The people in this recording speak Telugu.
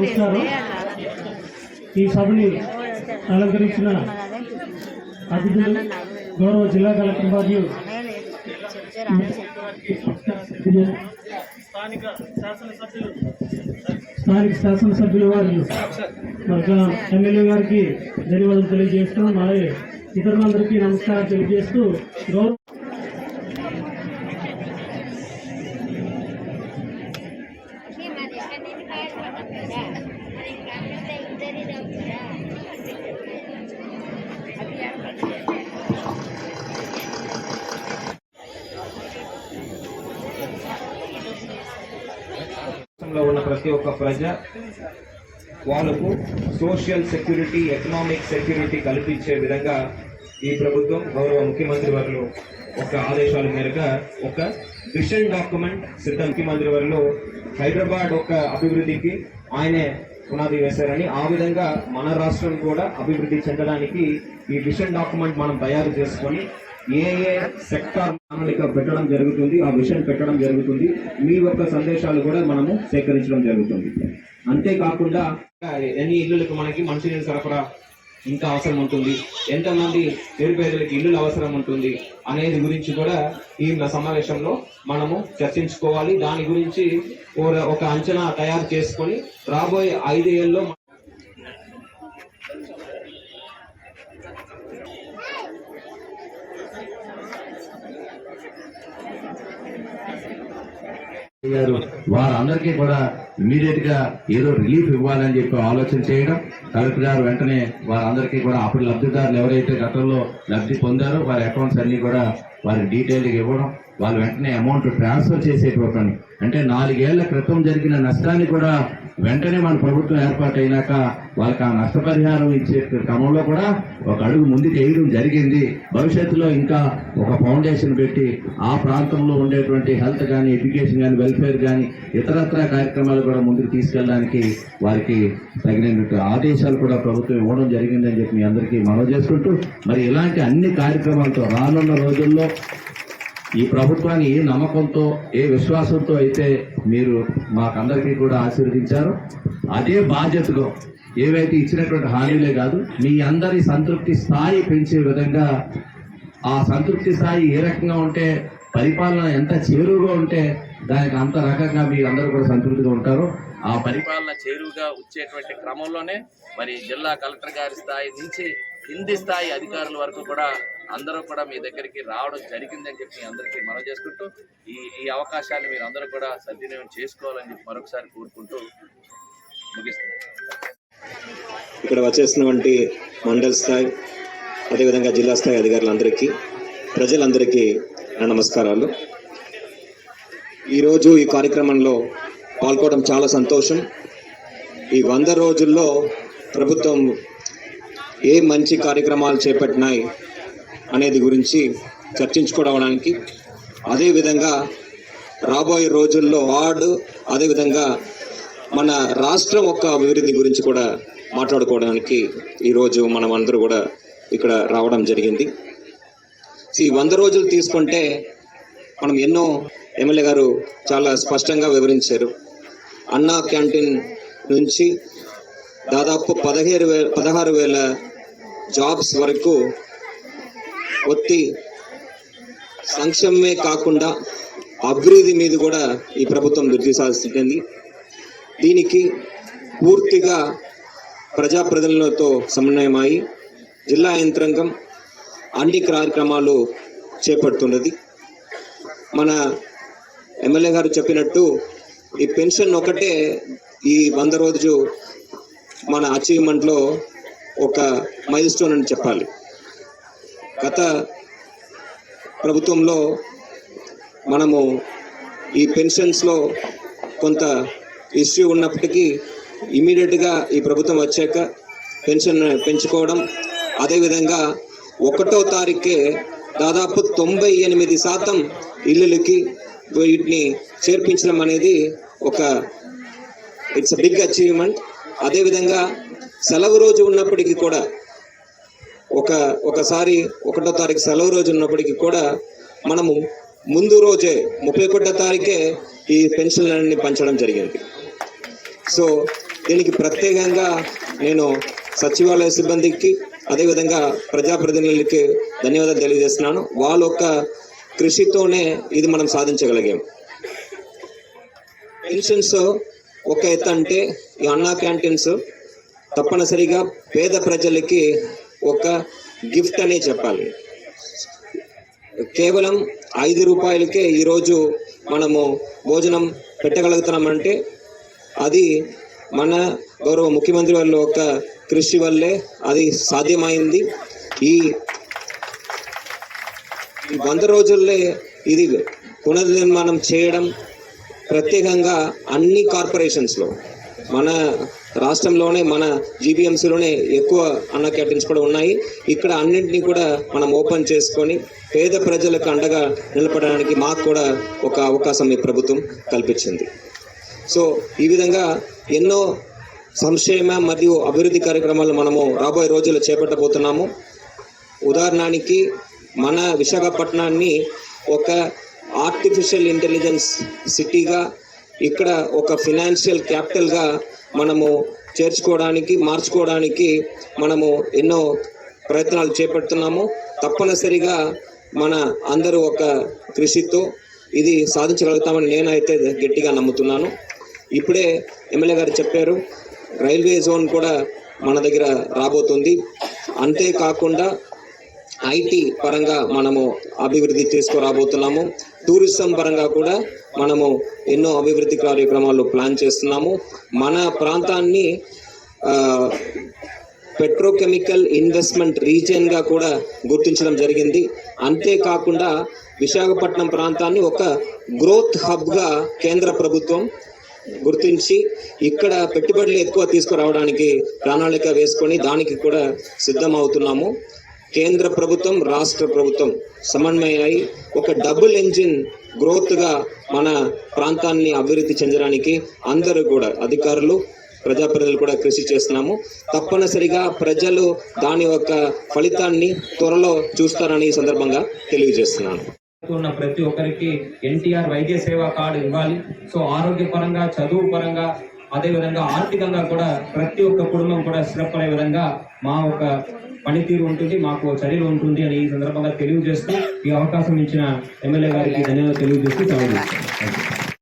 నమస్కారం. ఈ సభని అలంకరించిన అతిథులు గౌరవ జిల్లా కలెక్టర్ మరియు స్థానిక శాసనసభ్యులు వారు ఎమ్మెల్యే గారికి ధన్యవాదాలు తెలియజేస్తూ అలాగే ఇతరులందరికీ నమస్కారం తెలియజేస్తూ గౌరవ ఉన్న ప్రతి ఒక్క ప్రజ వాళ్ళకు సోషల్ సెక్యూరిటీ, ఎకనామిక్ సెక్యూరిటీ కల్పించే విధంగా ఈ ప్రభుత్వం గౌరవ ముఖ్యమంత్రి వారు ఒక ఆదేశాల మేరకు ఒక విజన్ డాక్యుమెంట్ సిద్ధం. ముఖ్యమంత్రి వారు హైదరాబాద్ ఒక అభివృద్ధికి ఆయనే పునాది వేశారని, ఆ విధంగా మన రాష్ట్రం కూడా అభివృద్ధి చెందడానికి ఈ విజన్ డాక్యుమెంట్ మనం తయారు చేసుకొని ఏ సెక్టార్ పెట్టడం జరుగుతుంది, ఆ విషయం పెట్టడం జరుగుతుంది. మీ యొక్క సందేశాలు కూడా మనము సేకరించడం జరుగుతుంది. అంతేకాకుండా ఎన్ని ఇళ్లకు మనకి మంచినీరు సరఫరా ఇంకా అవసరం ఉంటుంది, ఎంతమంది నిరుపేదలకు ఇల్లులు అవసరం ఉంటుంది అనేది గురించి కూడా ఈ సమావేశంలో మనము చర్చించుకోవాలి. దాని గురించి ఒక అంచనా తయారు చేసుకొని రాబోయే 5 ఏళ్ళలో వారందరికీ కూడా ఇమీడియట్ గా ఏదో రిలీఫ్ ఇవ్వాలని చెప్పి ఆలోచన చేయడం, కలెక్టర్ గారు వెంటనే వారందరికీ కూడా అప్పుడు లబ్ధిదారులు ఎవరైతే గతంలో లబ్ధి పొందారో వారి అకౌంట్స్ అన్ని కూడా వారి డీటెయిల్గా ఇవ్వడం, వాళ్ళు వెంటనే అమౌంట్ ట్రాన్స్ఫర్ చేసేటప్పుడు అంటే 4 ఏళ్ల క్రితం జరిగిన నష్టాన్ని కూడా వెంటనే మన ప్రభుత్వం ఏర్పాటైనాక వాళ్ళకి ఆ నష్టపరిహారం ఇచ్చే క్రమంలో కూడా ఒక అడుగు ముందుకు వేయడం జరిగింది. భవిష్యత్తులో ఇంకా ఒక ఫౌండేషన్ పెట్టి ఆ ప్రాంతంలో ఉండేటువంటి హెల్త్ కానీ, ఎడ్యుకేషన్ కానీ, వెల్ఫేర్ కానీ ఇతరత్ర కార్యక్రమాలు కూడా ముందుకు తీసుకెళ్ళడానికి వారికి తగినట్టు ఆదేశాలు కూడా ప్రభుత్వం ఇవ్వడం జరిగిందని చెప్పి మీ అందరికీ మనవి చేసుకుంటూ, మరి ఇలాంటి అన్ని కార్యక్రమాలతో రానున్న రోజుల్లో ఈ ప్రభుత్వాన్ని ఏ నమ్మకంతో, ఏ విశ్వాసంతో అయితే మీరు మాకందరికీ కూడా ఆశీర్వదించారో అదే బాధ్యతగా ఏవైతే ఇచ్చినటువంటి హామీలే కాదు, మీ అందరి సంతృప్తి స్థాయి పెంచే విధంగా, ఆ సంతృప్తి స్థాయి ఏ రకంగా ఉంటే, పరిపాలన ఎంత చేరువుగా ఉంటే దానికి అంత రకంగా మీరు అందరూ కూడా సంతృప్తిగా ఉంటారో ఆ పరిపాలన చేరువుగా వచ్చేటువంటి క్రమంలోనే మరి జిల్లా కలెక్టర్ గారి స్థాయి నుంచి కింది స్థాయి అధికారుల వరకు కూడా అందరూ కూడా మీ దగ్గరికి రావడం జరిగిందని చెప్పి మీ అందరికీ మనవి చేసుకుంటూ ఈ అవకాశాన్ని మీరు అందరూ కూడా సద్వినియోగం చేసుకోవాలని చెప్పి మరొకసారి కోరుకుంటూ ముగిస్తున్నాను. ఇక్కడ వచ్చేసినటువంటి మండల స్థాయి అదేవిధంగా జిల్లా స్థాయి అధికారులందరికీ, ప్రజలందరికీ నమస్కారాలు. ఈరోజు ఈ కార్యక్రమంలో పాల్గొనడం చాలా సంతోషం. ఈ 100 రోజుల్లో ప్రభుత్వం ఏ మంచి కార్యక్రమాలు చేపట్టినాయి అనేది గురించి చర్చించుకోవడానికి, అదేవిధంగా రాబోయే రోజుల్లో అదేవిధంగా మన రాష్ట్రం యొక్క అభివృద్ధి గురించి కూడా మాట్లాడుకోవడానికి ఈరోజు మనం అందరూ కూడా ఇక్కడ రావడం జరిగింది. ఈ 100 రోజులు తీసుకుంటే మనం ఎన్నో ఎమ్మెల్యే గారు చాలా స్పష్టంగా వివరించారు. అన్నా క్యాంటీన్ నుంచి దాదాపు 16,000 జాబ్స్ వరకు ఒత్తి సంక్షేమమే కాకుండా అభివృద్ధి మీద కూడా ఈ ప్రభుత్వం దృష్టి సాధిస్తుంది. దీనికి పూర్తిగా ప్రజాప్రతినిధులతో సమన్వయమై జిల్లా యంత్రాంగం అన్ని కార్యక్రమాలు చేపడుతున్నది. మన ఎమ్మెల్యే గారు చెప్పినట్టు ఈ పెన్షన్ ఒకటే ఈ 100 రోజు మన అచీవ్మెంట్లో ఒక మైల్ స్టోన్ అని చెప్పాలి. గత ప్రభుత్వంలో మనము ఈ పెన్షన్స్లో కొంత ఇష్యూ ఉన్నప్పటికీ ఇమీడియట్గా ఈ ప్రభుత్వం వచ్చాక పెన్షన్ పెంచుకోవడం, అదేవిధంగా 1వ తారీఖే దాదాపు 98% ఇళ్ళకి వీటిని చేర్పించడం అనేది ఇట్స్ బిగ్ అచీవ్మెంట్. అదేవిధంగా సెలవు రోజు ఉన్నప్పటికీ కూడా ఒకసారి 1వ తారీఖు సెలవు రోజు ఉన్నప్పటికీ కూడా మనము ముందు రోజే 31వ తారీఖే ఈ పెన్షన్లన్నీ పంచడం జరిగింది. సో దీనికి ప్రత్యేకంగా నేను సచివాలయ సిబ్బందికి అదేవిధంగా ప్రజాప్రతినిధులకి ధన్యవాదాలు తెలియజేస్తున్నాను. వాళ్ళ యొక్క కృషితోనే ఇది మనం సాధించగలిగాం. పెన్షన్స్ ఒక ఎత్తు అంటే ఈ అన్నా క్యాంటీన్స్ తప్పనిసరిగా పేద ప్రజలకి ఒక గిఫ్ట్ అనే చెప్పాలి. కేవలం 5 రూపాయలకే ఈరోజు మనము భోజనం పెట్టగలుగుతున్నామంటే అది మన గౌరవ ముఖ్యమంత్రి వాళ్ళ యొక్క కృషి వల్లే అది సాధ్యమైంది. ఈ 100 రోజుల్లో ఇది పునర్నిర్మాణం చేయడం ప్రత్యేకంగా అన్ని కార్పొరేషన్స్లో మన రాష్ట్రంలోనే మన జీబీఎంసీలోనే ఎక్కువ అన్న క్యాంటీన్స్ కూడా ఉన్నాయి. ఇక్కడ అన్నింటినీ కూడా మనం ఓపెన్ చేసుకొని పేద ప్రజలకు అండగా నిలబడడానికి మాకు కూడా ఒక అవకాశం ఈ ప్రభుత్వం కల్పించింది. సో ఈ విధంగా ఎన్నో సంక్షేమ మరియు అభివృద్ధి కార్యక్రమాలు మనము రాబోయే రోజుల్లో చేపట్టబోతున్నాము. ఉదాహరణకి మన విశాఖపట్నాన్ని ఒక ఆర్టిఫిషియల్ ఇంటెలిజెన్స్ సిటీగా, ఇక్కడ ఒక ఫినాన్షియల్ క్యాపిటల్గా మనము మార్చుకోవడానికి మనము ఎన్నో ప్రయత్నాలు చేపడుతున్నాము. తప్పనిసరిగా మన అందరూ ఒక కృషితో ఇది సాధించగలుగుతామని నేనైతే గట్టిగా నమ్ముతున్నాను. ఇప్పుడే ఎమ్మెల్యే గారు చెప్పారు, రైల్వే జోన్ కూడా మన దగ్గర రాబోతుంది. అంతేకాకుండా ఐటీ పరంగా మనము అభివృద్ధి తీసుకురాబోతున్నాము. టూరిజం పరంగా కూడా మనము ఎన్నో అభివృద్ధి కార్యక్రమాలు ప్లాన్ చేస్తున్నాము. మన ప్రాంతాన్ని పెట్రోకెమికల్ ఇన్వెస్ట్మెంట్ రీజియన్గా కూడా గుర్తించడం జరిగింది. అంతేకాకుండా విశాఖపట్నం ప్రాంతాన్ని ఒక గ్రోత్ హబ్గా కేంద్ర ప్రభుత్వం గుర్తించి ఇక్కడ పెట్టుబడులు ఎక్కువ తీసుకురావడానికి ప్రణాళిక వేసుకొని దానికి కూడా సిద్ధమవుతున్నాము. కేంద్ర ప్రభుత్వం, రాష్ట్ర ప్రభుత్వం సమన్వయమై ఒక డబుల్ ఇంజిన్ గ్రోత్గా మన ప్రాంతాన్ని అభివృద్ధి చెందడానికి అందరూ కూడా అధికారులు, ప్రజాప్రతినిధులు కూడా కృషి చేస్తున్నాము. తప్పనిసరిగా ప్రజలు దాని యొక్క ఫలితాన్ని త్వరలో చూస్తారని ఈ సందర్భంగా తెలియజేస్తున్నాను. ఉన్న ప్రతి ఒక్కరికి ఎన్టీఆర్ వైద్య సేవా కార్డు ఇవ్వాలి. సో ఆరోగ్యపరంగా, చదువు పరంగా, అదేవిధంగా ఆర్థికంగా కూడా ప్రతి ఒక్క కుటుంబం కూడా స్థిరపడే విధంగా మా ఒక పనితీరు ఉంటుంది, మాకు చర్యలు ఉంటుంది అని ఈ సందర్భంగా తెలియజేస్తూ ఈ అవకాశం ఇచ్చిన ఎమ్మెల్యే గారికి ధన్యవాదాలు తెలియజేస్తూ